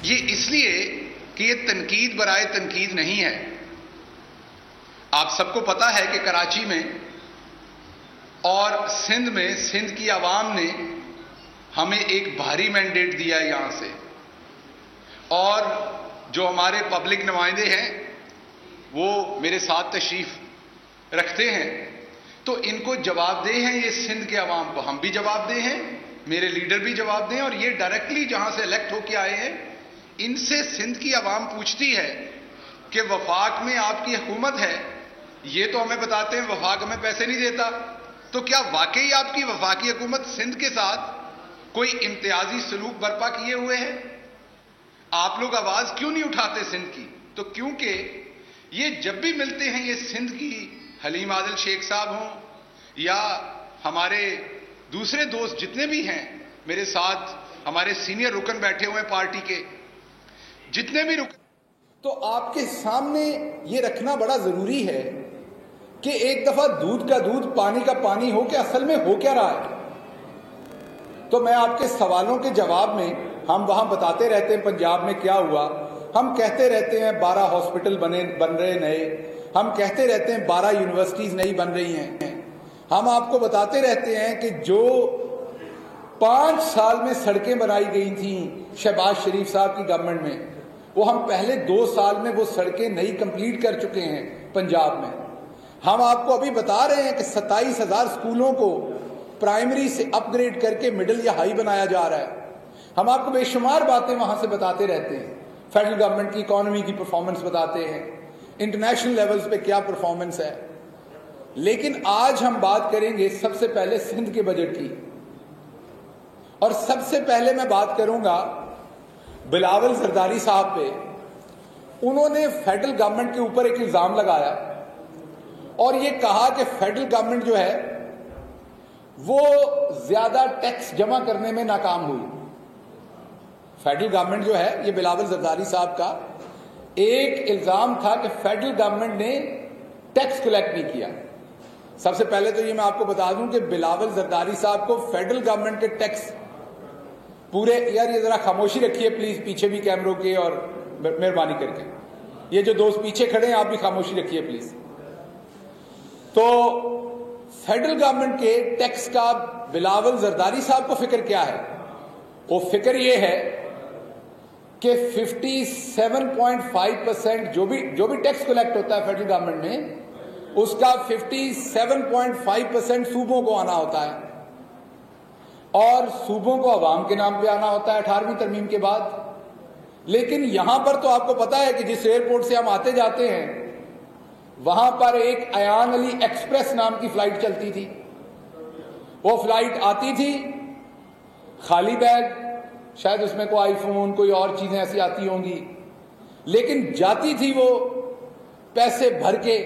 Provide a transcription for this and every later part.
یہ اس لیے کہ یہ تنقید برائے تنقید نہیں ہے. آپ سب کو پتا ہے کہ کراچی میں اور سندھ میں سندھ کی عوام نے ہمیں ایک بھاری مینڈیٹ دیا ہے یہاں سے، اور جو ہمارے پبلک نمائندے ہیں وہ میرے ساتھ تشریف رکھتے ہیں، تو ان کو جواب دہ ہیں یہ سندھ کے عوام کو، ہم بھی جواب دہ ہیں، میرے لیڈر بھی جواب دیں، اور یہ ڈائریکٹلی جہاں سے الیکٹ ہو کے آئے ہیں ان سے سندھ کی عوام پوچھتی ہے کہ وفاق میں آپ کی حکومت ہے، یہ تو ہمیں بتاتے ہیں وفاق ہمیں پیسے نہیں دیتا، تو کیا واقعی آپ کی وفاقی حکومت سندھ کے ساتھ کوئی امتیازی سلوک برپا کیے ہوئے ہیں؟ آپ لوگ آواز کیوں نہیں اٹھاتے سندھ کی؟ تو کیونکہ یہ جب بھی ملتے ہیں یہ سندھ کی حلیم عادل شیخ صاحب ہوں یا ہمارے دوسرے دوست جتنے بھی ہیں میرے ساتھ، ہمارے سینئر رکن بیٹھے ہوئے ہیں پارٹی کے جتنے بھی رکن، تو آپ کے سامنے یہ رکھنا بڑا ضروری ہے کہ ایک دفعہ دودھ کا دودھ پانی کا پانی ہو کہ اصل میں ہو کیا رہا ہے. تو میں آپ کے سوالوں کے جواب میں، ہم وہاں بتاتے رہتے ہیں پنجاب میں کیا ہوا، ہم کہتے رہتے ہیں 12 ہاسپٹل بن رہے نئے، ہم کہتے رہتے ہیں 12 یونیورسٹیز نئی بن رہی ہیں، ہم آپ کو بتاتے رہتے ہیں کہ جو 5 سال میں سڑکیں بنائی گئی تھیں شہباز شریف صاحب کی گورنمنٹ میں، وہ ہم پہلے 2 سال میں وہ سڑکیں نئی کمپلیٹ کر چکے ہیں پنجاب میں. ہم آپ کو ابھی بتا رہے ہیں کہ 27,000 اسکولوں کو پرائمری سے اپ گریڈ کر کے مڈل یا ہائی بنایا جا رہا ہے. ہم آپ کو بے شمار باتیں وہاں سے بتاتے رہتے ہیں، فیڈرل گورنمنٹ کی اکانومی کی پرفارمنس بتاتے ہیں، انٹرنیشنل لیولز پہ کیا پرفارمنس ہے. لیکن آج ہم بات کریں گے سب سے پہلے سندھ کے بجٹ کی، اور سب سے پہلے میں بات کروں گا بلاول زرداری صاحب پہ. انہوں نے فیڈرل گورنمنٹ کے اوپر ایک الزام لگایا اور یہ کہا کہ فیڈرل گورنمنٹ جو ہے وہ زیادہ ٹیکس جمع کرنے میں ناکام ہوئی. فیڈرل گورنمنٹ جو ہے، یہ بلاول زرداری صاحب کا ایک الزام تھا کہ فیڈرل گورنمنٹ نے ٹیکس کلیکٹ نہیں کیا. سب سے پہلے تو یہ میں آپ کو بتا دوں کہ بلاول زرداری صاحب کو فیڈرل گورنمنٹ کے ٹیکس پورے، یار یہ ذرا خاموشی رکھیے پلیز، پیچھے بھی کیمروں کے، اور مہربانی کر کے یہ جو دوست پیچھے کھڑے ہیں آپ بھی خاموشی رکھیے پلیز. تو فیڈرل گورنمنٹ کے ٹیکس کا بلاول زرداری صاحب کو فکر کیا ہے؟ وہ فکر یہ ہے کہ 57.5% جو بھی ٹیکس کلیکٹ ہوتا ہے فیڈرل گورنمنٹ میں، اس کا 57.5% صوبوں کو آنا ہوتا ہے، اور صوبوں کو عوام کے نام پہ آنا ہوتا ہے 18ویں ترمیم کے بعد. لیکن یہاں پر تو آپ کو پتا ہے کہ جس ایئرپورٹ سے ہم آتے جاتے ہیں وہاں پر ایک ایان علی ایکسپریس نام کی فلائٹ چلتی تھی. وہ فلائٹ آتی تھی خالی بیگ، شاید اس میں کوئی آئی فون کوئی اور چیزیں ایسی آتی ہوں گی، لیکن جاتی تھی وہ پیسے بھر کے.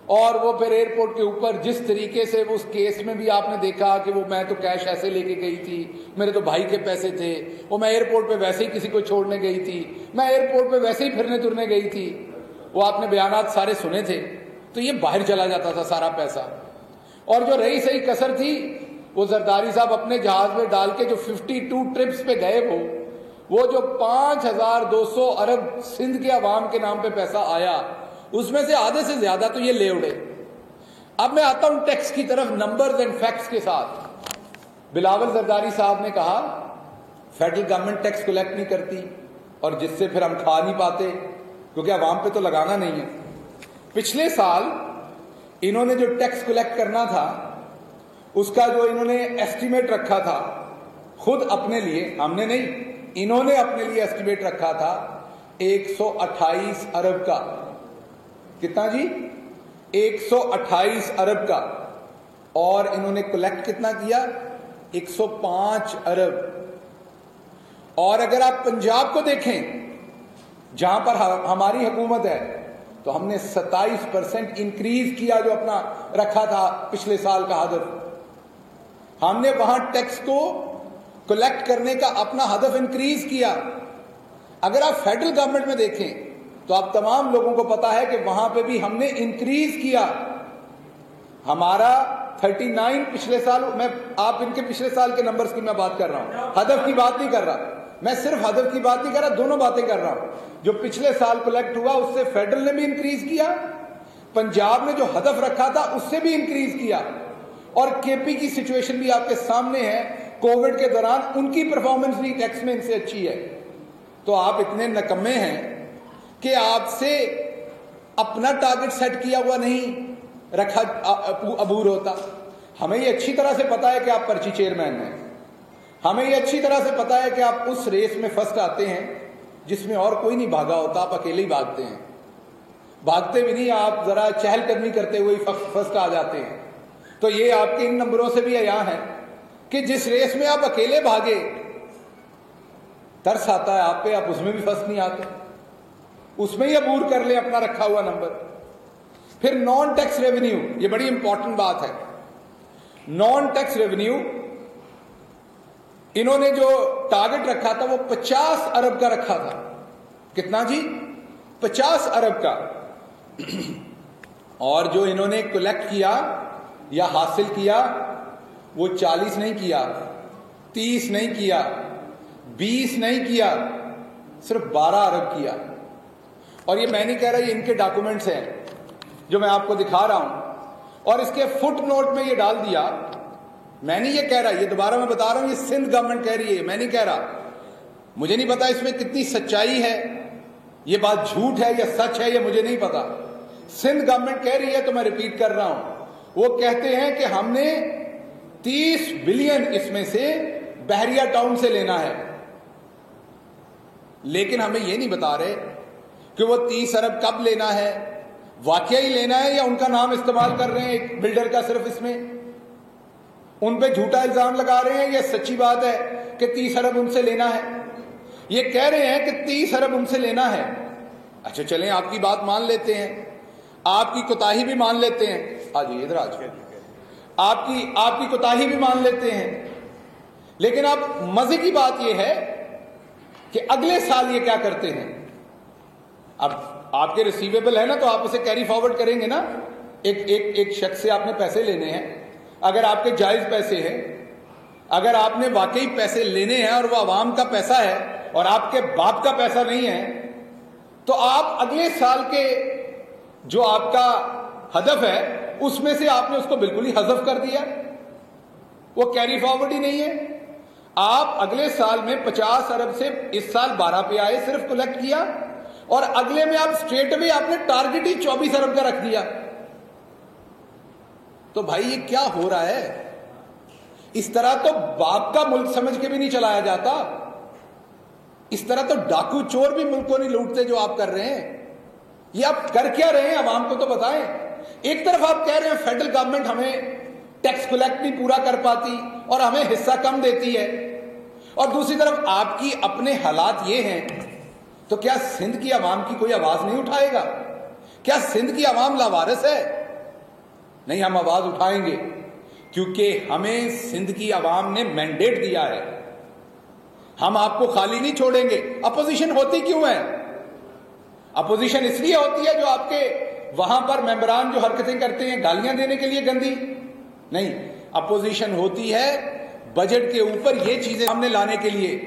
اور وہ پھر ایئرپورٹ کے اوپر جس طریقے سے اس کیس میں بھی آپ نے دیکھا کہ وہ میں تو کیش ایسے لے کے گئی تھی، میرے تو بھائی کے پیسے تھے، وہ میں ایئرپورٹ پہ ویسے ہی کسی کو چھوڑنے گئی تھی، میں ایئرپورٹ پہ ویسے ہی پھرنے ترنے گئی تھی، وہ آپ نے بیانات سارے سنے تھے. تو یہ باہر چلا جاتا تھا سارا پیسہ. اور جو رہی صحیح کسر تھی وہ زرداری صاحب اپنے جہاز میں ڈال کے جو 52 ٹرپس پہ گئے، وہ جو 5,200 ارب سندھ کے عوام کے نام پہ پیسہ آیا، اس میں سے آدھے سے زیادہ تو یہ لے اڑے. اب میں آتا ہوں ٹیکس کی طرف نمبرز اینڈ فیکٹس کے ساتھ. بلاول زرداری صاحب نے کہا فیڈرل گورنمنٹ ٹیکس کلیکٹ نہیں کرتی، اور جس سے پھر ہم کھا نہیں پاتے کیونکہ عوام پہ تو لگانا نہیں ہے. پچھلے سال انہوں نے جو ٹیکس کلیکٹ کرنا تھا اس کا جو انہوں نے ایسٹیمیٹ رکھا تھا خود اپنے لیے، ہم نے نہیں، انہوں نے اپنے لیے ایسٹیمیٹ رکھا تھا 128 ارب کا. کتنا جی؟ 128 ارب کا. اور انہوں نے کلیکٹ کتنا کیا؟ 105 ارب. اور اگر آپ پنجاب کو دیکھیں جہاں پر ہماری حکومت ہے تو ہم نے 27% انکریز کیا جو اپنا رکھا تھا پچھلے سال کا ہدف. ہم نے وہاں ٹیکس کو کلیکٹ کرنے کا اپنا ہدف انکریز کیا. اگر آپ فیڈرل گورنمنٹ میں دیکھیں تو آپ تمام لوگوں کو پتا ہے کہ وہاں پہ بھی ہم نے انکریز کیا. ہمارا 39 پچھلے سال، میں آپ ان کے پچھلے سال کے نمبرز کی میں بات کر رہا ہوں، ہدف کی بات نہیں کر رہا. میں صرف ہدف کی بات نہیں کر رہا، دونوں باتیں کر رہا ہوں. جو پچھلے سال کلیکٹ ہوا اس سے فیڈرل نے بھی انکریز کیا، پنجاب نے جو ہدف رکھا تھا اس سے بھی انکریز کیا، اور کے پی کی سچویشن بھی آپ کے سامنے ہے. کووڈ کے دوران ان کی پرفارمنس بھی ٹیکس میں ان سے اچھی ہے. تو آپ اتنے نکمے ہیں کہ آپ سے اپنا ٹارگٹ سیٹ کیا ہوا نہیں رکھا عبور ہوتا. ہمیں یہ اچھی طرح سے پتا ہے کہ آپ پرچی چیئرمین ہیں، ہمیں یہ اچھی طرح سے پتا ہے کہ آپ اس ریس میں فرسٹ آتے ہیں جس میں اور کوئی نہیں بھاگا ہوتا، آپ اکیلے ہی بھاگتے ہیں. بھاگتے بھی نہیں، آپ ذرا چہل قدمی کرتے ہوئے فرسٹ آ جاتے ہیں. تو یہ آپ کے ان نمبروں سے بھی عیاں ہے کہ جس ریس میں آپ اکیلے بھاگے، ترس آتا ہے آپ پہ، آپ اس میں بھی فرسٹ نہیں آتے، اس میں ہی عبور کر لیں اپنا رکھا ہوا نمبر. پھر نان ٹیکس ریونیو، یہ بڑی امپورٹنٹ بات ہے. نان ٹیکس ریونیو انہوں نے جو ٹارگٹ رکھا تھا وہ 50 ارب کا رکھا تھا. کتنا جی؟ 50 ارب کا. اور جو انہوں نے کلیکٹ کیا یا حاصل کیا وہ 40 نہیں کیا، 30 نہیں کیا، 20 نہیں کیا، صرف 12 ارب کیا. اور یہ میں نہیں کہہ رہا، یہ ان کے ڈاکومنٹس ہیں جو میں آپ کو دکھا رہا ہوں، اور اس کے فٹ نوٹ میں یہ ڈال دیا. میں نہیں یہ کہہ رہا، یہ دوبارہ میں بتا رہا ہوں، یہ سندھ گورنمنٹ کہہ رہی ہے، میں نہیں کہہ رہا. مجھے نہیں پتا اس میں کتنی سچائی ہے، یہ بات جھوٹ ہے یا سچ ہے، یہ مجھے نہیں پتا. سندھ گورنمنٹ کہہ رہی ہے تو میں ریپیٹ کر رہا ہوں. وہ کہتے ہیں کہ ہم نے 30 بلین اس میں سے بحریہ ٹاؤن سے لینا ہے، لیکن ہمیں یہ نہیں بتا رہے کہ وہ 30 ارب کب لینا ہے، واقعی لینا ہے یا ان کا نام استعمال کر رہے ہیں ایک بلڈر کا صرف اس میں، ان پہ جھوٹا الزام لگا رہے ہیں. یہ سچی بات ہے کہ 30 ارب ان سے لینا ہے. یہ کہہ رہے ہیں کہ 30 ارب ان سے لینا ہے. اچھا چلیں آپ کی بات مان لیتے ہیں، آپ کی کوتاہی بھی مان لیتے ہیں. آجیے ادھر آجیے، آپ کی کوتاہی بھی مان لیتے ہیں. لیکن اب مزے کی بات یہ ہے کہ اگلے سال یہ کیا کرتے ہیں. اب آپ کے ریسیویبل ہے نا، تو آپ اسے کیری فارورڈ کریں گے نا. ایک شخص سے آپ نے پیسے لینے ہیں، اگر آپ کے جائز پیسے ہیں، اگر آپ نے واقعی پیسے لینے ہیں اور وہ عوام کا پیسہ ہے اور آپ کے باپ کا پیسہ نہیں ہے، تو آپ اگلے سال کے جو آپ کا ہدف ہے اس میں سے آپ نے اس کو بالکل ہی حذف کر دیا، وہ کیری فارورڈ ہی نہیں ہے. آپ اگلے سال میں 50 ارب سے اس سال 12 پہ آئے، صرف کلیکٹ کیا، اور اگلے میں آپ اسٹریٹ اوے آپ نے ٹارگٹ ہی 24 ارب کا رکھ دیا. تو بھائی یہ کیا ہو رہا ہے؟ اس طرح تو باپ کا ملک سمجھ کے بھی نہیں چلایا جاتا. اس طرح تو ڈاکو چور بھی ملک کو نہیں لوٹتے جو آپ کر رہے ہیں. یہ آپ کر کیا رہے ہیں عوام کو تو بتائیں. ایک طرف آپ کہہ رہے ہیں فیڈرل گورنمنٹ ہمیں ٹیکس کلیکٹ نہیں پورا کر پاتی اور ہمیں حصہ کم دیتی ہے، اور دوسری طرف آپ کی اپنے حالات یہ ہیں. تو کیا سندھ کی عوام کی کوئی آواز نہیں اٹھائے گا؟ کیا سندھ کی عوام لاوارث ہے؟ نہیں، ہم آواز اٹھائیں گے، کیونکہ ہمیں سندھ کی عوام نے مینڈیٹ دیا ہے. ہم آپ کو خالی نہیں چھوڑیں گے. اپوزیشن ہوتی کیوں ہے؟ اپوزیشن اس لیے ہوتی ہے جو آپ کے وہاں پر ممبران جو حرکتیں کرتے ہیں گالیاں دینے کے لیے گندی نہیں. اپوزیشن ہوتی ہے بجٹ کے اوپر یہ چیزیں سامنے لانے کے لیے،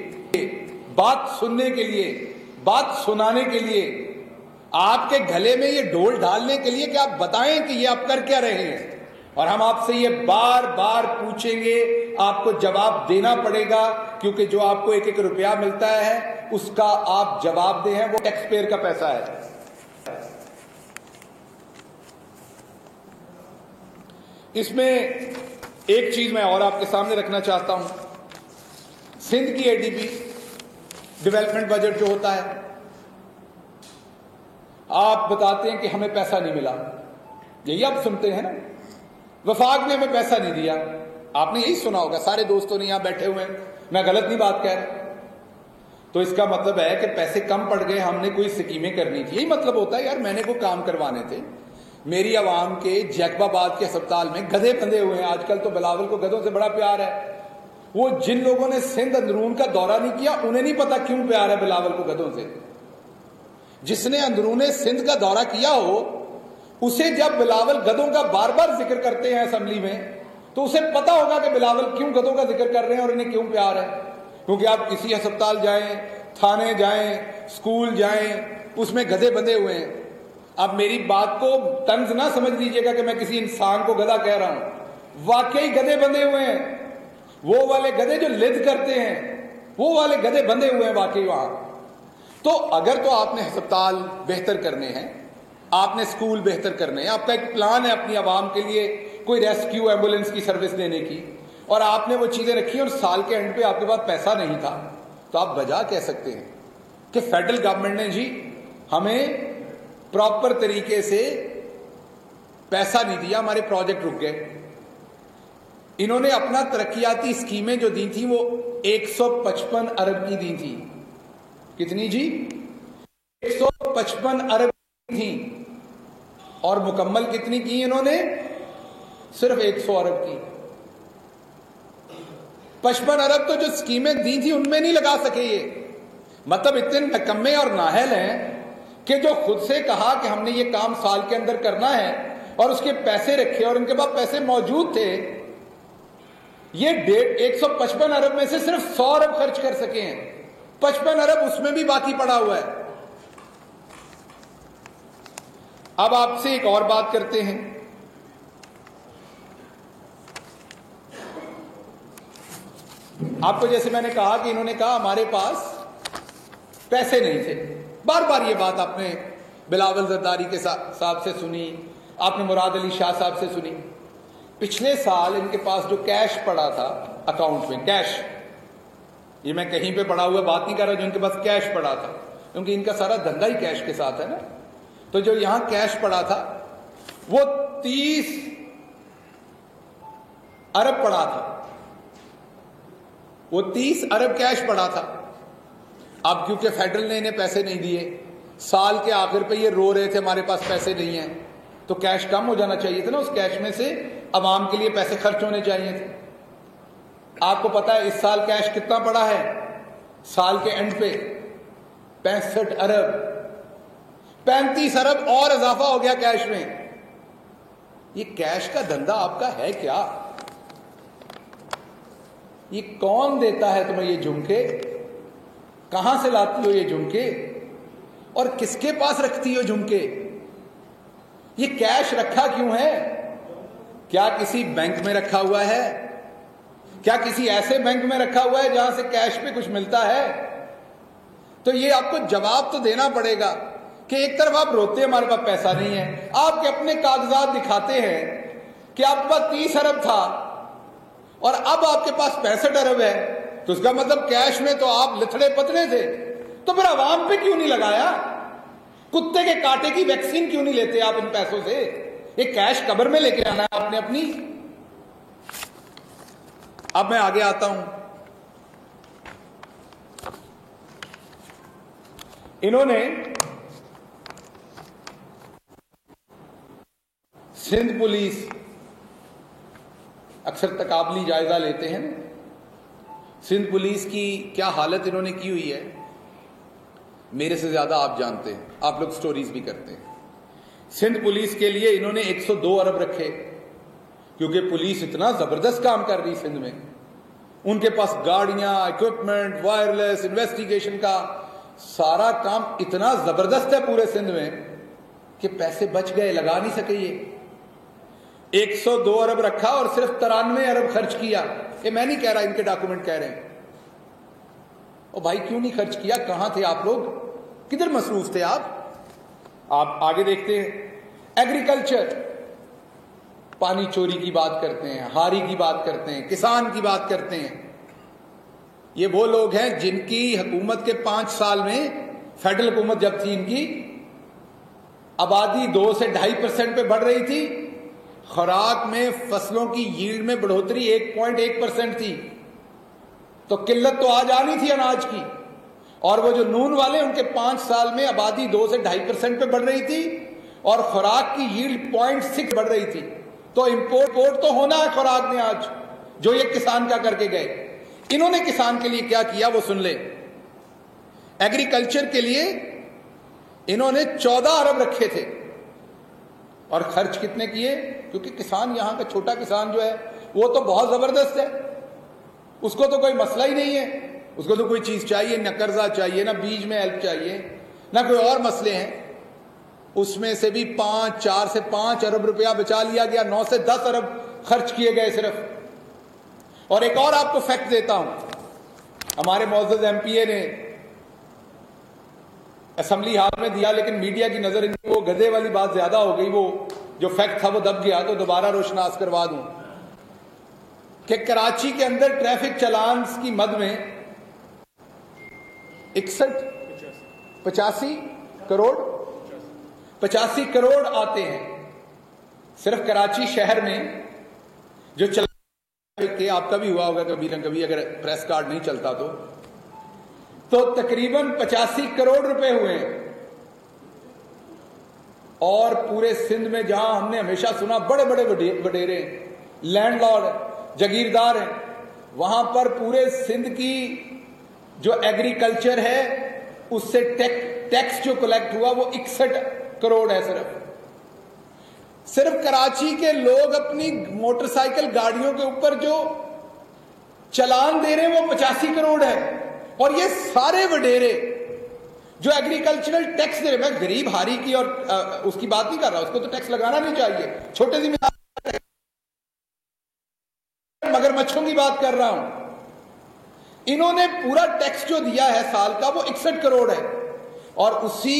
بات سننے کے لیے، بات سنانے کے لیے، آپ کے گلے میں یہ ڈھول ڈالنے کے لیے کہ آپ بتائیں کہ یہ آپ کر کیا رہے ہیں. اور ہم آپ سے یہ بار بار پوچھیں گے، آپ کو جواب دینا پڑے گا، کیونکہ جو آپ کو 1-1 روپیہ ملتا ہے اس کا آپ جواب دیں ہیں، وہ ٹیکس پیئر کا پیسہ ہے. اس میں ایک چیز میں اور آپ کے سامنے رکھنا چاہتا ہوں. سندھ کی اے ڈی پی ڈیولپمنٹ بجٹ جو ہوتا ہے، آپ بتاتے ہیں کہ ہمیں پیسہ نہیں ملا. یہی آپ سنتے ہیں نا، وفاق نے ہمیں پیسہ نہیں دیا. آپ نے یہی سنا ہوگا، سارے دوستوں نے یہاں بیٹھے ہوئے ہیں، میں غلط نہیں بات کہہ رہا. تو اس کا مطلب ہے کہ پیسے کم پڑ گئے، ہم نے کوئی اسکیمیں کرنی تھی. یہی مطلب ہوتا ہے یار میں نے کوئی کام کروانے تھے. میری عوام کے جیکب آباد کے ہسپتال میں گدھے بندھے ہوئے ہیں. آج کل تو بلاول کو گدھوں سے بڑا پیار ہے. وہ جن لوگوں نے سندھ اندرون کا دورہ نہیں کیا انہیں نہیں پتا کیوں پیار ہے بلاول کو گدھوں سے. جس نے اندرون سندھ کا دورہ کیا ہو اسے جب بلاول گدھوں کا بار بار ذکر کرتے ہیں اسمبلی میں تو اسے پتا ہوگا کہ بلاول کیوں گدھوں کا ذکر کر رہے ہیں اور انہیں کیوں پیار ہے. کیونکہ آپ کسی ہسپتال جائیں، تھانے جائیں، اسکول جائیں، اس میں گدھے بندھے ہوئے ہیں. اب میری بات کو طنز نہ سمجھ لیجیے گا کہ میں کسی انسان کو گدھا کہہ رہا ہوں، واقعی گدھے بندھے ہوئے ہیں. وہ والے گدھے جو لد کرتے ہیں، وہ والے گدھے بندھے ہوئے ہیں واقعی وہاں. تو اگر تو آپ نے ہسپتال بہتر کرنے ہیں، آپ نے اسکول بہتر کرنے ہیں، آپ کا ایک پلان ہے اپنی عوام کے لیے کوئی ریسکیو ایمبولینس کی سروس دینے کی، اور آپ نے وہ چیزیں رکھی اور سال کے اینڈ پہ آپ کے پاس پیسہ نہیں تھا، تو آپ بجا کہہ سکتے ہیں کہ فیڈرل گورنمنٹ نے جی ہمیں پراپر طریقے سے پیسہ نہیں دیا، ہمارے پروجیکٹ رک گئے. انہوں نے اپنا ترقیاتی اسکیمیں جو دی تھیں وہ 155 ارب کی دی تھی. کتنی جی؟ 155 ارب کی تھی. اور مکمل کتنی کی انہوں نے؟ صرف 100 ارب کی. 55 ارب تو جو اسکیمیں دی تھی ان میں نہیں لگا سکے. یہ مطلب اتنے نکمے اور نااہل ہیں کہ جو خود سے کہا کہ ہم نے یہ کام سال کے اندر کرنا ہے اور اس کے پیسے رکھے اور ان کے پاس پیسے موجود تھے، یہ 155 ارب میں سے صرف 100 ارب خرچ کر سکے ہیں. 55 ارب اس میں بھی باقی پڑا ہوا ہے. اب آپ سے ایک اور بات کرتے ہیں. آپ کو جیسے میں نے کہا کہ انہوں نے کہا ہمارے پاس پیسے نہیں تھے. بار بار یہ بات آپ نے بلاول زرداری کے صاحب سے سنی، آپ نے مراد علی شاہ صاحب سے سنی. پچھلے سال ان کے پاس جو کیش پڑا تھا اکاؤنٹ میں، کیش، یہ میں کہیں پہ پڑا ہوا بات نہیں کر رہا، جو ان کے پاس کیش پڑا تھا، کیونکہ ان کا سارا دھندا ہی کیش کے ساتھ ہے نا. تو جو یہاں کیش پڑا تھا وہ 30 ارب پڑا تھا. وہ 30 ارب کیش پڑا تھا. اب کیونکہ فیڈرل نے انہیں پیسے نہیں دیے، سال کے آخر پہ یہ رو رہے تھے ہمارے پاس پیسے نہیں ہیں، تو کیش کم ہو جانا چاہیے تھا نا. اس کیش میں سے عوام کے لیے پیسے خرچ ہونے چاہیے تھے. آپ کو پتا ہے اس سال کیش کتنا پڑا ہے؟ سال کے اینڈ پہ 65 ارب. 35 ارب اور اضافہ ہو گیا کیش میں. یہ کیش کا دھندا آپ کا ہے کیا؟ یہ کون دیتا ہے تمہیں یہ جھمکے؟ کہاں سے لاتی ہو یہ جھمکے؟ اور کس کے پاس رکھتی ہو جھمکے؟ یہ کیش رکھا کیوں ہے؟ کیا کسی بینک میں رکھا ہوا ہے؟ کیا کسی ایسے بینک میں رکھا ہوا ہے جہاں سے کیش پہ کچھ ملتا ہے؟ تو یہ آپ کو جواب تو دینا پڑے گا کہ ایک طرف آپ روتے ہیں ہمارے پاس پیسہ نہیں ہے، آپ کے اپنے کاغذات دکھاتے ہیں کہ آپ کے پاس 30 ارب تھا اور اب آپ کے پاس 65 ارب ہے، تو اس کا مطلب کیش میں تو آپ لتھڑے پتلے تھے. تو پھر عوام پہ کیوں نہیں لگایا؟ کتے کے کاٹے کی ویکسین کیوں نہیں لیتے آپ ان پیسوں سے؟ یہ کیش قبر میں لے کے آنا ہے آپ نے اپنی. اب میں آگے آتا ہوں. انہوں نے سندھ پولیس، اکثر تقابلی جائزہ لیتے ہیں، سندھ پولیس کی کیا حالت انہوں نے کی ہوئی ہے میرے سے زیادہ آپ جانتے ہیں، آپ لوگ سٹوریز بھی کرتے ہیں. سندھ پولیس کے لیے انہوں نے 102 ارب رکھے، کیونکہ پولیس اتنا زبردست کام کر رہی سندھ میں. ان کے پاس گاڑیاں، اکوپمنٹ، وائرلیس، انویسٹیگیشن کا سارا کام اتنا زبردست ہے پورے سندھ میں کہ پیسے بچ گئے، لگا نہیں سکے. یہ 102 ارب رکھا اور صرف 93 ارب خرچ کیا. یہ میں نہیں کہہ رہا، ان کے ڈاکومنٹ کہہ رہے ہیں. او بھائی کیوں نہیں خرچ کیا؟ کہاں تھے آپ لوگ؟ کدھر مصروف تھے آپ آگے دیکھتے ہیں. ایگریکلچر، پانی چوری کی بات کرتے ہیں، ہاری کی بات کرتے ہیں، کسان کی بات کرتے ہیں. یہ وہ لوگ ہیں جن کی حکومت کے 5 سال میں، فیڈرل حکومت جب تھی ان کی، آبادی 2 سے 2.5% پہ بڑھ رہی تھی. خوراک میں فصلوں کی ییلڈ میں بڑھوتری 1.1% تھی. تو قلت تو آج آنی تھی اناج کی. اور وہ جو نون والے، ان کے 5 سال میں آبادی 2 سے 2.5% پہ بڑھ رہی تھی اور خوراک کی ییلڈ 0.6 بڑھ رہی تھی. تو امپورٹ تو ہونا ہے خوراک میں آج، جو یہ کسان کا کر کے گئے. انہوں نے کسان کے لیے کیا کیا وہ سن لیں. ایگریکلچر کے لیے انہوں نے 14 ارب رکھے تھے اور خرچ کتنے کیے؟ کیونکہ کسان یہاں کا چھوٹا کسان جو ہے وہ تو بہت زبردست ہے، اس کو تو کوئی مسئلہ ہی نہیں ہے. اس کو تو کوئی چیز چاہیے، نہ قرضہ چاہیے، نہ بیج میں ہیلپ چاہیے، نہ کوئی اور مسئلے ہیں. اس میں سے بھی 4 سے 5 ارب روپیہ بچا لیا گیا، 9 سے 10 ارب خرچ کیے گئے صرف. اور ایک اور آپ کو فیکٹ دیتا ہوں، ہمارے معزز ایم پی اے نے اسمبلی ہال میں دیا، لیکن میڈیا کی نظر وہ گدھے والی بات زیادہ ہو گئی، وہ جو فیکٹ تھا وہ دب گیا، تو دوبارہ روشناس کروا دوں کہ کراچی کے اندر ٹریفک چلانس کی مد میں 85 کروڑ آتے ہیں صرف کراچی شہر میں. جو کہ آپ کا بھی ہوا ہوگا کبھی نہ کبھی، اگر پریس کارڈ نہیں چلتا تو تقریباً 85 کروڑ روپے ہوئے ہیں. اور پورے سندھ میں جہاں ہم نے ہمیشہ سنا بڑے بڑے وڈیرے لینڈ لارڈ جاگیردار ہیں، وہاں پر پورے سندھ کی جو ایگریکلچر ہے اس سے ٹیکس جو کلیکٹ ہوا وہ 61 کروڑ ہے. صرف کراچی کے لوگ اپنی موٹر سائیکل گاڑیوں کے اوپر جو چلان دے رہے ہیں وہ 85 کروڑ ہے. اور یہ سارے وڈیرے جو ایگریکلچرل ٹیکس دے رہے ہیں، میں غریب ہاری کی اور اس کی بات نہیں کر رہا، اس کو تو ٹیکس لگانا نہیں چاہیے، چھوٹے سی مگر مچھوں کی بات کر رہا ہوں. انہوں نے پورا ٹیکس جو دیا ہے سال کا وہ 61 کروڑ ہے، اور اسی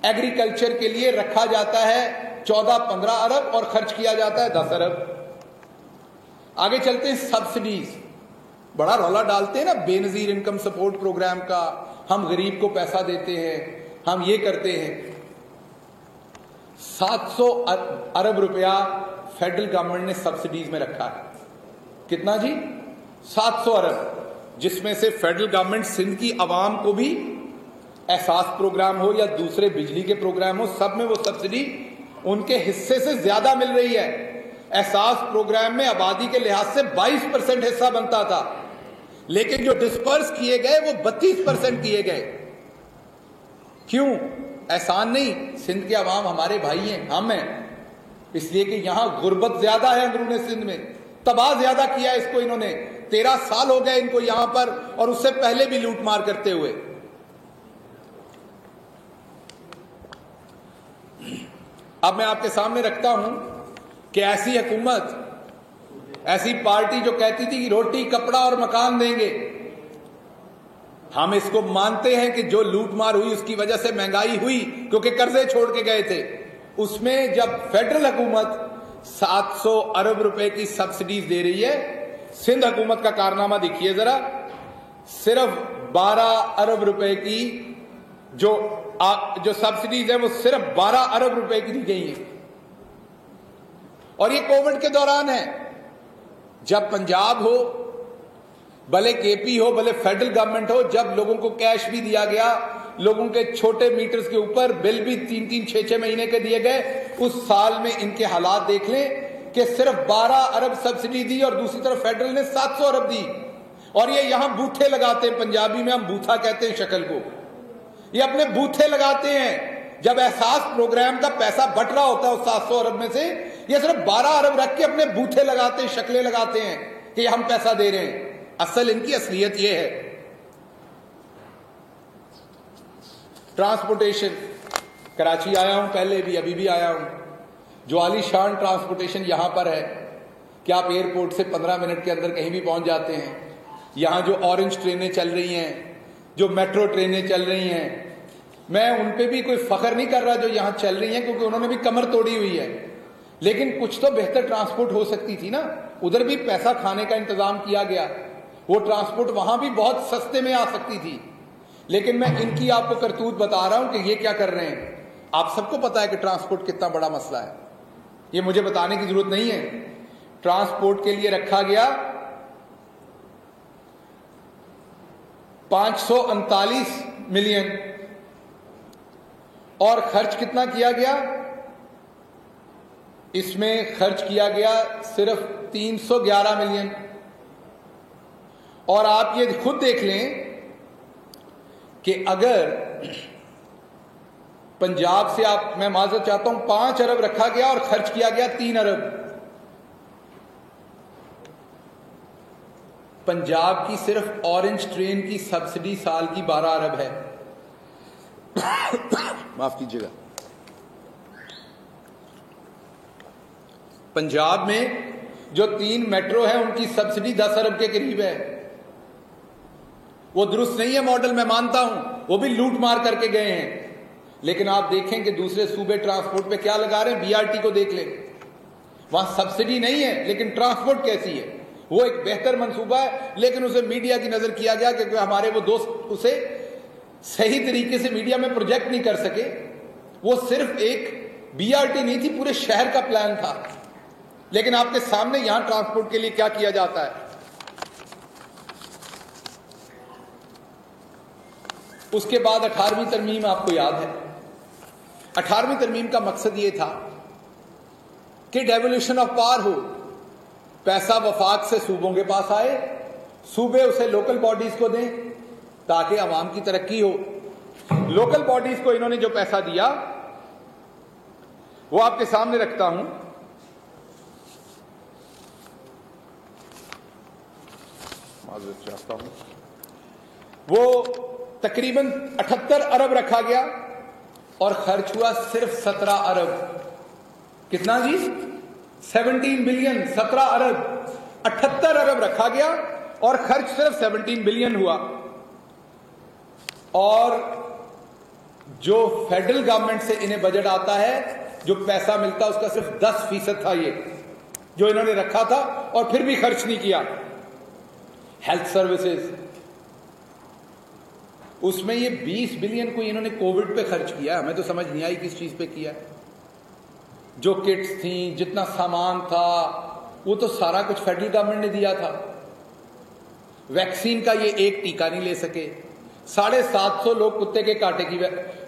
ایگریکلچر کے لیے رکھا جاتا ہے 14-15 ارب اور خرچ کیا جاتا ہے 10 ارب. آگے چلتے ہیں سبسڈیز. بڑا رولا ڈالتے ہیں نا بے نظیر انکم سپورٹ پروگرام کا، ہم غریب کو پیسہ دیتے ہیں، ہم یہ کرتے ہیں. 700 ارب روپیہ فیڈرل گورنمنٹ نے سبسڈیز میں رکھا ہے. کتنا جی؟ 700 ارب، جس میں سے فیڈرل گورنمنٹ سندھ کی عوام کو بھی احساس پروگرام ہو یا دوسرے بجلی کے پروگرام ہو، سب میں وہ سبسڈی ان کے حصے سے زیادہ مل رہی ہے. احساس پروگرام میں آبادی کے لحاظ سے 22% حصہ بنتا تھا، لیکن جو ڈسپرس کیے گئے وہ 32% کیے گئے. کیوں؟ احسان نہیں، سندھ کے عوام ہمارے بھائی ہیں، ہم ہیں، اس لیے کہ یہاں غربت زیادہ ہے. اندرون سندھ میں تباہ زیادہ کیا اس کو انہوں نے. 13 سال ہو گئے ان کو یہاں پر، اور اس سے پہلے بھی لوٹ مار کرتے ہوئے. اب میں آپ کے سامنے رکھتا ہوں کہ ایسی حکومت، ایسی پارٹی جو کہتی تھی کہ روٹی کپڑا اور مکان دیں گے، ہم اس کو مانتے ہیں کہ جو لوٹ مار ہوئی اس کی وجہ سے مہنگائی ہوئی کیونکہ قرضے چھوڑ کے گئے تھے. اس میں جب فیڈرل حکومت 700 ارب روپے کی سبسڈیز دے رہی ہے، سندھ حکومت کا کارنامہ دیکھیے ذرا. صرف 12 ارب روپے کی جو سبسڈیز ہے وہ صرف 12 ارب روپے کی دی گئی ہیں. اور یہ کووڈ کے دوران ہے، جب پنجاب ہو، بھلے کے پی ہو، بھلے فیڈرل گورنمنٹ ہو، جب لوگوں کو کیش بھی دیا گیا، لوگوں کے چھوٹے میٹرز کے اوپر بل بھی 3-3, 6-6 مہینے کے دیے گئے. اس سال میں ان کے حالات دیکھ لیں کہ صرف 12 ارب سبسڈی دی اور دوسری طرف فیڈرل نے 700 ارب دی. اور یہ یہاں بوتھے لگاتے ہیں، پنجابی میں ہم بوتھا کہتے ہیں شکل کو، یہ اپنے بوتھے لگاتے ہیں. جب احساس پروگرام کا پیسہ بٹ رہا ہوتا ہے اس 700 ارب میں سے، یہ صرف 12 ارب رکھ کے اپنے بوتھے لگاتے ہیں، شکلیں لگاتے ہیں کہ ہم پیسہ دے رہے ہیں. اصل ان کی اصلیت یہ ہے. ٹرانسپورٹیشن، کراچی آیا ہوں پہلے بھی، ابھی بھی آیا ہوں. جو عالی شان ٹرانسپورٹیشن یہاں پر ہے کہ آپ ایئرپورٹ سے 15 منٹ کے اندر کہیں بھی پہنچ جاتے ہیں. یہاں جو اورنج ٹرینیں چل رہی ہیں، جو میٹرو ٹرینیں چل رہی ہیں، میں ان پہ بھی کوئی فخر نہیں کر رہا جو یہاں چل رہی ہیں، کیونکہ انہوں نے بھی کمر توڑی ہوئی ہے. لیکن کچھ تو بہتر ٹرانسپورٹ ہو سکتی تھی نا. ادھر بھی پیسہ کھانے کا انتظام کیا گیا، وہ ٹرانسپورٹ وہاں بھی بہت سستے میں آ سکتی تھی. لیکن میں ان کی آپ کو کرتوت بتا رہا ہوں کہ یہ کیا کر رہے ہیں. آپ سب کو پتا ہے کہ ٹرانسپورٹ کتنا بڑا مسئلہ ہے، یہ مجھے بتانے کی ضرورت نہیں ہے. ٹرانسپورٹ کے لیے رکھا گیا 539 ملین اور خرچ کتنا کیا گیا؟ اس میں خرچ کیا گیا صرف 311 ملین. اور آپ یہ خود دیکھ لیں کہ اگر پنجاب سے میں معذرت چاہتا ہوں 5 ارب رکھا گیا اور خرچ کیا گیا 3 ارب. پنجاب کی صرف اورنج ٹرین کی سبسڈی سال کی 12 ارب ہے. معاف کیجیے گا. پنجاب میں جو 3 میٹرو ہیں ان کی سبسڈی 10 ارب کے قریب ہے. وہ درست نہیں ہے ماڈل، میں مانتا ہوں، وہ بھی لوٹ مار کر کے گئے ہیں، لیکن آپ دیکھیں کہ دوسرے صوبے ٹرانسپورٹ پہ کیا لگا رہے ہیں. BRT کو دیکھ لیں، وہاں سبسڈی نہیں ہے لیکن ٹرانسپورٹ کیسی ہے. وہ ایک بہتر منصوبہ ہے لیکن اسے میڈیا کی نظر کیا گیا کیونکہ ہمارے وہ دوست اسے صحیح طریقے سے میڈیا میں پروجیکٹ نہیں کر سکے. وہ صرف ایک BRT نہیں تھی، پورے شہر کا پلان تھا. لیکن آپ کے سامنے یہاں ٹرانسپورٹ کے لیے کیا کیا جاتا ہے. اس کے بعد 18ویں ترمیم آپ کو یاد ہے. 18ویں ترمیم کا مقصد یہ تھا کہ ڈیولیوشن آف پاور ہو. پیسہ وفاق سے صوبوں کے پاس آئے، صوبے اسے لوکل باڈیز کو دیں تاکہ عوام کی ترقی ہو. لوکل باڈیز کو انہوں نے جو پیسہ دیا وہ آپ کے سامنے رکھتا ہوں. معذرت چاہتا ہوں. وہ تقریباً 78 ارب رکھا گیا اور خرچ ہوا صرف 17 ارب. کتنا جی؟ 17 بلین. 17 ارب 78 ارب رکھا گیا اور خرچ صرف 17 بلین ہوا. اور جو فیڈرل گورنمنٹ سے انہیں بجٹ آتا ہے، جو پیسہ ملتا اس کا صرف 10% تھا یہ جو انہوں نے رکھا تھا، اور پھر بھی خرچ نہیں کیا. ہیلتھ سروسز، اس میں یہ 20 بلین کو انہوں نے کووڈ پہ خرچ کیا. ہمیں تو سمجھ نہیں آئی کس چیز پہ کیا. جو کٹس تھیں، جتنا سامان تھا، وہ تو سارا کچھ فیڈرل گورنمنٹ نے دیا تھا. ویکسین کا یہ ایک ٹیکہ نہیں لے سکے. 750 لوگ کتے کے کاٹے کی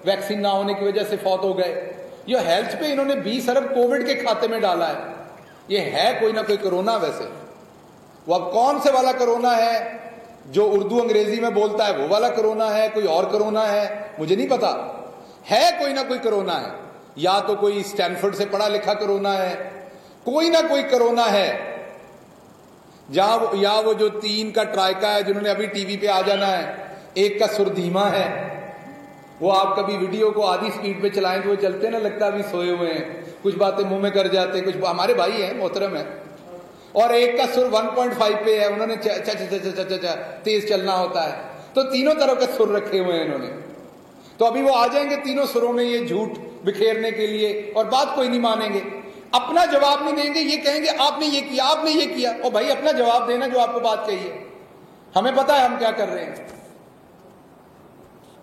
ویکسین نہ ہونے کی وجہ سے فوت ہو گئے. یہ ہیلتھ پہ انہوں نے 20 ارب کووڈ کے کھاتے میں ڈالا ہے. یہ ہے کوئی نہ کوئی کرونا. ویسے وہ اب کون سے والا کرونا ہے؟ جو اردو انگریزی میں بولتا ہے وہ والا کرونا ہے، کوئی اور کرونا ہے، مجھے نہیں پتا. ہے کوئی نہ کوئی کرونا ہے. یا تو کوئی اسٹینفورڈ سے پڑھا لکھا کرونا ہے، کوئی نہ کوئی کرونا ہے. یا وہ جو 3 کا ٹرائکا ہے جنہوں نے ابھی ٹی وی پہ آ جانا ہے. ایک کا سردھیما ہے. وہ آپ کبھی ویڈیو کو آدھی سپیڈ پہ چلائیں تو وہ چلتے نا لگتا ابھی سوئے ہوئے ہیں، کچھ باتیں منہ میں کر جاتے، کچھ ہمارے بھائی ہیں، محترم ہیں. اور ایک کا سر 1.5 پہ ہے، انہوں نے تیز چلنا ہوتا ہے. تو تینوں طرح کے سر رکھے ہوئے ہیں انہوں نے. تو ابھی وہ آ جائیں گے تینوں سروں میں یہ جھوٹ بکھیرنے کے لیے، اور بات کوئی نہیں مانیں گے، اپنا جواب نہیں دیں گے. یہ کہیں گے آپ نے یہ کیا، آپ نے یہ کیا. او بھائی اپنا جواب دینا جو آپ کو بات کہی ہے. ہمیں پتا ہے ہم کیا کر رہے ہیں.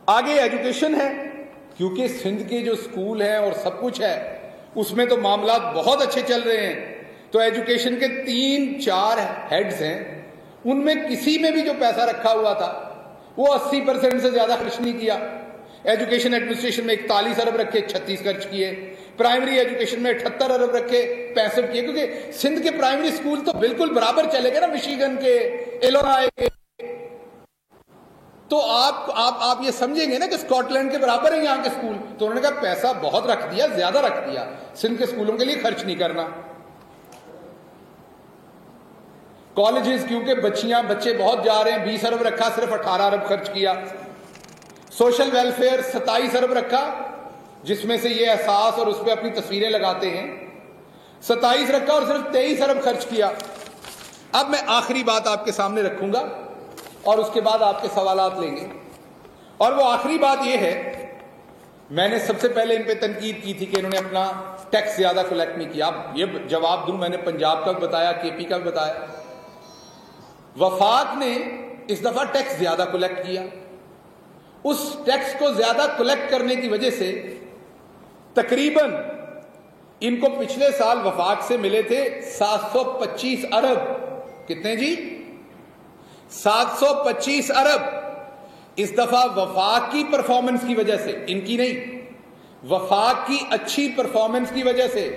آگے ایجوکیشن ہے، کیونکہ سندھ کے جو اسکول ہیں اور سب کچھ ہے اس میں تو معاملات بہت اچھے چل رہے ہیں. تو ایجوکیشن کے 3-4 ہیڈز ہیں، ان میں کسی میں بھی جو پیسہ رکھا ہوا تھا وہ 80% سے زیادہ خرچ نہیں کیا. ایجوکیشن ایڈمنسٹریشن میں 41 ارب رکھے، 36 خرچ کیے. پرائمری ایجوکیشن میں 78 ارب رکھے، 65 کیے. کیونکہ سندھ کے پرائمری اسکول تو بالکل برابر چلے گئے نا مشیگن کے، ایلونائے کے. تو آپ یہ سمجھیں گے نا کہ اسکاٹ لینڈ کے برابر ہیں یہاں کے اسکول. تو انہوں نے کہا پیسہ بہت رکھ دیا، زیادہ رکھ دیا، سندھ کے اسکولوں کے لیے خرچ نہیں کرنا. کالجز کیونکہ بچے بہت جا رہے ہیں، 20 ارب رکھا، صرف 18 ارب خرچ کیا. سوشل ویلفیئر 27 ارب رکھا، جس میں سے یہ احساس اور اس پہ اپنی تصویریں لگاتے ہیں. 27 رکھا اور صرف 23 ارب خرچ کیا. اب میں آخری بات آپ کے سامنے رکھوں گا اور اس کے بعد آپ کے سوالات لیں گے. اور وہ آخری بات یہ ہے، میں نے سب سے پہلے ان پہ تنقید کی تھی کہ انہوں نے اپنا ٹیکس زیادہ کلیکٹ نہیں کیا. اب یہ جواب دوں، میں نے پنجاب کا بھی بتایا، KP کا بھی بتایا. وفاق نے اس دفعہ ٹیکس زیادہ کلیکٹ کیا. اس ٹیکس کو زیادہ کلیکٹ کرنے کی وجہ سے تقریباً ان کو پچھلے سال وفاق سے ملے تھے 725 ارب. کتنے جی؟ 725 ارب. اس دفعہ وفاق کی پرفارمنس کی وجہ سے، ان کی نہیں، وفاق کی اچھی پرفارمنس کی وجہ سے.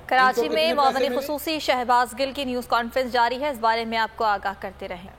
کراچی میں معاون خصوصی شہباز گل کی نیوز کانفرنس جاری ہے، اس بارے میں آپ کو آگاہ کرتے رہیں.